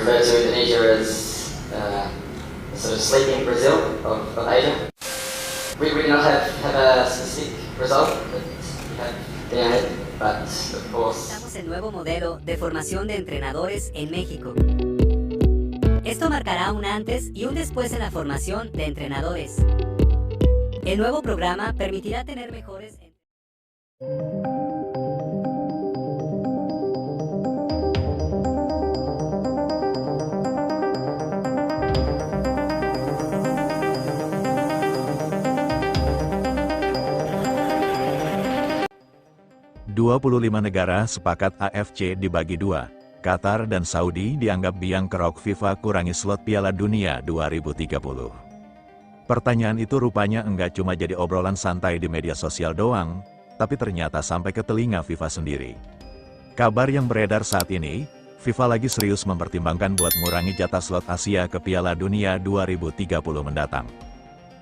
refer to Indonesia as the sort of sleeping Brazil of Asia. We do not have a specific result, but we have DNA, but of course. Estamos el nuevo modelo de formación de entrenadores en México. Esto marcará un antes y un después en la formación de entrenadores. El nuevo programa permitirá tener mejores... 25 negara sepakat AFC dibagi dua. Qatar dan Saudi dianggap biang kerok FIFA kurangi slot Piala Dunia 2030. Pertanyaan itu rupanya enggak cuma jadi obrolan santai di media sosial doang, tapi ternyata sampai ke telinga FIFA sendiri. Kabar yang beredar saat ini, FIFA lagi serius mempertimbangkan buat mengurangi jatah slot Asia ke Piala Dunia 2030 mendatang.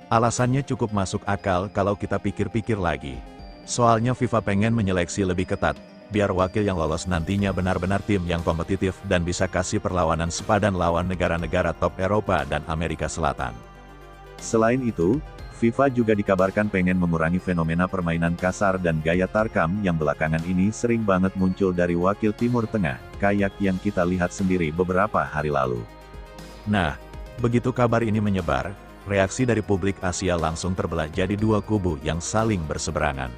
Alasannya cukup masuk akal kalau kita pikir-pikir lagi. Soalnya FIFA pengen menyeleksi lebih ketat, biar wakil yang lolos nantinya benar-benar tim yang kompetitif dan bisa kasih perlawanan sepadan lawan negara-negara top Eropa dan Amerika Selatan. Selain itu, FIFA juga dikabarkan pengen mengurangi fenomena permainan kasar dan gaya tarkam yang belakangan ini sering banget muncul dari wakil Timur Tengah, kayak yang kita lihat sendiri beberapa hari lalu. Nah, begitu kabar ini menyebar, reaksi dari publik Asia langsung terbelah jadi dua kubu yang saling berseberangan.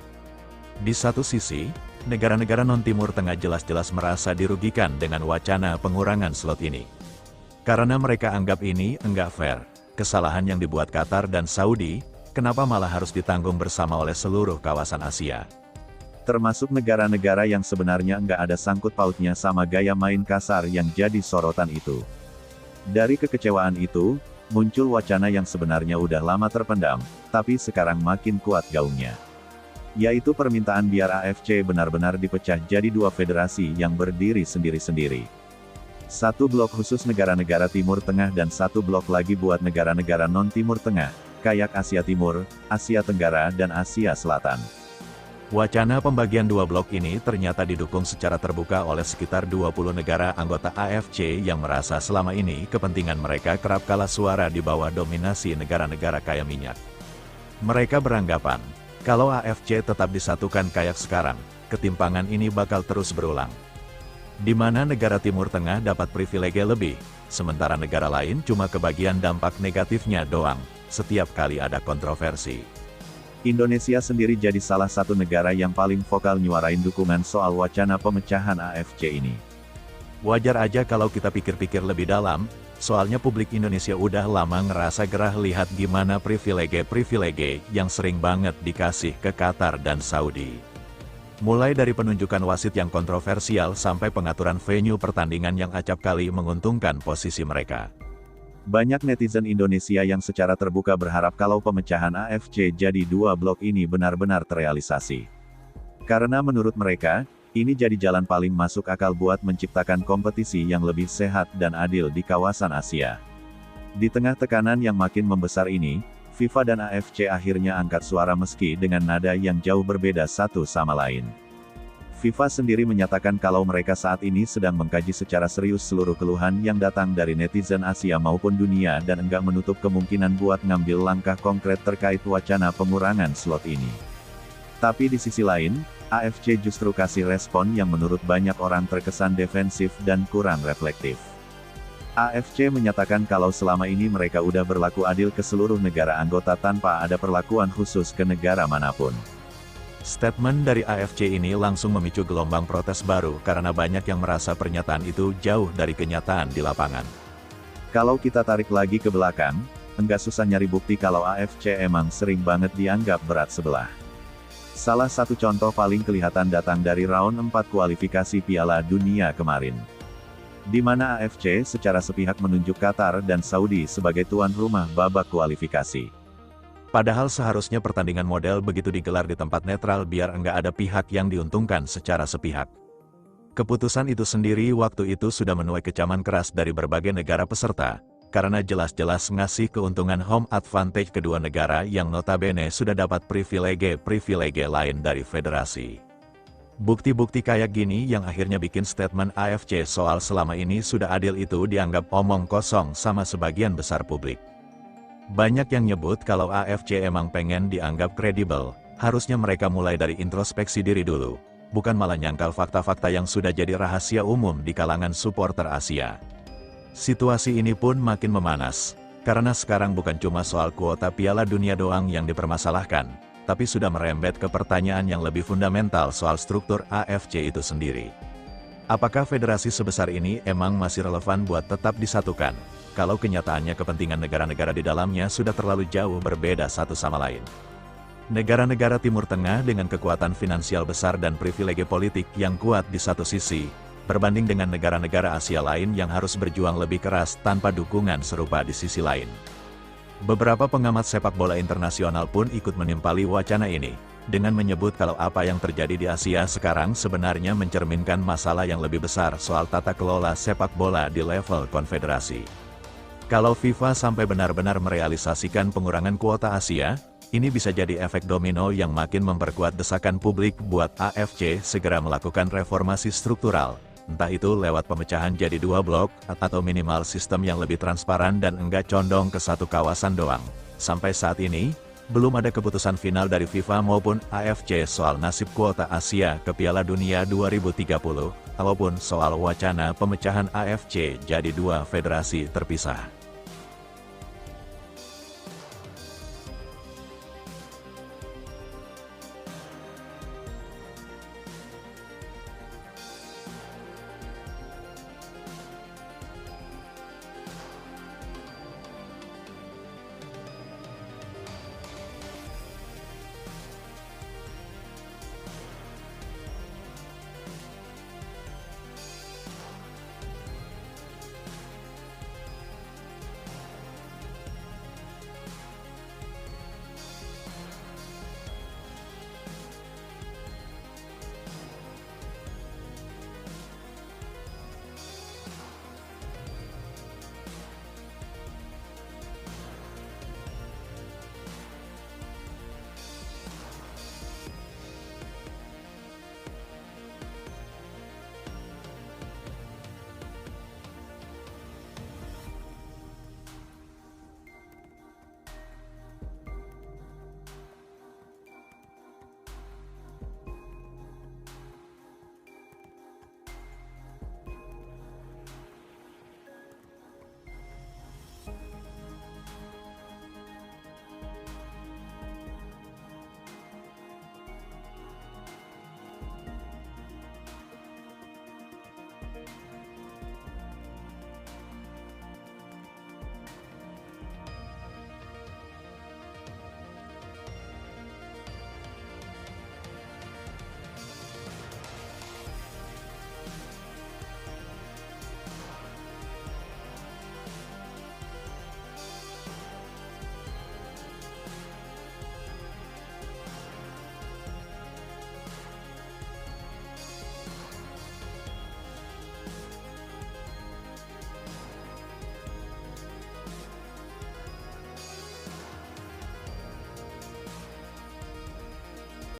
Di satu sisi, negara-negara non-Timur Tengah jelas-jelas merasa dirugikan dengan wacana pengurangan slot ini. Karena mereka anggap ini enggak fair, kesalahan yang dibuat Qatar dan Saudi, kenapa malah harus ditanggung bersama oleh seluruh kawasan Asia. Termasuk negara-negara yang sebenarnya enggak ada sangkut pautnya sama gaya main kasar yang jadi sorotan itu. Dari kekecewaan itu, muncul wacana yang sebenarnya udah lama terpendam, tapi sekarang makin kuat gaungnya. Yaitu permintaan biar AFC benar-benar dipecah jadi dua federasi yang berdiri sendiri-sendiri. Satu blok khusus negara-negara Timur Tengah dan satu blok lagi buat negara-negara non-Timur Tengah, kayak Asia Timur, Asia Tenggara dan Asia Selatan. Wacana pembagian dua blok ini ternyata didukung secara terbuka oleh sekitar 20 negara anggota AFC yang merasa selama ini kepentingan mereka kerap kalah suara di bawah dominasi negara-negara kaya minyak. Mereka beranggapan, kalau AFC tetap disatukan kayak sekarang, ketimpangan ini bakal terus berulang. Di mana negara Timur Tengah dapat privilege lebih, sementara negara lain cuma kebagian dampak negatifnya doang, setiap kali ada kontroversi. Indonesia sendiri jadi salah satu negara yang paling vokal nyuarain dukungan soal wacana pemecahan AFC ini. Wajar aja kalau kita pikir-pikir lebih dalam, soalnya publik Indonesia udah lama ngerasa gerah lihat gimana privilege yang sering banget dikasih ke Qatar dan Saudi. Mulai dari penunjukan wasit yang kontroversial sampai pengaturan venue pertandingan yang acap kali menguntungkan posisi mereka. Banyak netizen Indonesia yang secara terbuka berharap kalau pemecahan AFC jadi dua blok ini benar-benar terrealisasi. Karena menurut mereka, ini jadi jalan paling masuk akal buat menciptakan kompetisi yang lebih sehat dan adil di kawasan Asia. Di tengah tekanan yang makin membesar ini, FIFA dan AFC akhirnya angkat suara meski dengan nada yang jauh berbeda satu sama lain. FIFA sendiri menyatakan kalau mereka saat ini sedang mengkaji secara serius seluruh keluhan yang datang dari netizen Asia maupun dunia dan enggak menutup kemungkinan buat ngambil langkah konkret terkait wacana pengurangan slot ini. Tapi di sisi lain, AFC justru kasih respon yang menurut banyak orang terkesan defensif dan kurang reflektif. AFC menyatakan kalau selama ini mereka udah berlaku adil ke seluruh negara anggota tanpa ada perlakuan khusus ke negara manapun. Statement dari AFC ini langsung memicu gelombang protes baru karena banyak yang merasa pernyataan itu jauh dari kenyataan di lapangan. Kalau kita tarik lagi ke belakang, enggak susah nyari bukti kalau AFC emang sering banget dianggap berat sebelah. Salah satu contoh paling kelihatan datang dari round 4 kualifikasi Piala Dunia kemarin. Di mana AFC secara sepihak menunjuk Qatar dan Saudi sebagai tuan rumah babak kualifikasi. Padahal seharusnya pertandingan model begitu digelar di tempat netral biar enggak ada pihak yang diuntungkan secara sepihak. Keputusan itu sendiri waktu itu sudah menuai kecaman keras dari berbagai negara peserta, karena jelas-jelas ngasih keuntungan home advantage kedua negara yang notabene sudah dapat privilege lain dari federasi. Bukti-bukti kayak gini yang akhirnya bikin statement AFC soal selama ini sudah adil itu dianggap omong kosong sama sebagian besar publik. Banyak yang nyebut kalau AFC emang pengen dianggap kredibel, harusnya mereka mulai dari introspeksi diri dulu, bukan malah nyangkal fakta-fakta yang sudah jadi rahasia umum di kalangan supporter Asia. Situasi ini pun makin memanas, karena sekarang bukan cuma soal kuota Piala Dunia doang yang dipermasalahkan, tapi sudah merembet ke pertanyaan yang lebih fundamental soal struktur AFC itu sendiri. Apakah federasi sebesar ini emang masih relevan buat tetap disatukan, kalau kenyataannya kepentingan negara-negara di dalamnya sudah terlalu jauh berbeda satu sama lain? Negara-negara Timur Tengah dengan kekuatan finansial besar dan privilege politik yang kuat di satu sisi, berbanding dengan negara-negara Asia lain yang harus berjuang lebih keras tanpa dukungan serupa di sisi lain. Beberapa pengamat sepak bola internasional pun ikut menimpali wacana ini, dengan menyebut kalau apa yang terjadi di Asia sekarang sebenarnya mencerminkan masalah yang lebih besar soal tata kelola sepak bola di level konfederasi. Kalau FIFA sampai benar-benar merealisasikan pengurangan kuota Asia, ini bisa jadi efek domino yang makin memperkuat desakan publik buat AFC segera melakukan reformasi struktural. Entah itu lewat pemecahan jadi 2 blok, atau minimal sistem yang lebih transparan dan enggak condong ke satu kawasan doang. Sampai saat ini, belum ada keputusan final dari FIFA maupun AFC soal nasib kuota Asia ke Piala Dunia 2030, ataupun soal wacana pemecahan AFC jadi 2 federasi terpisah.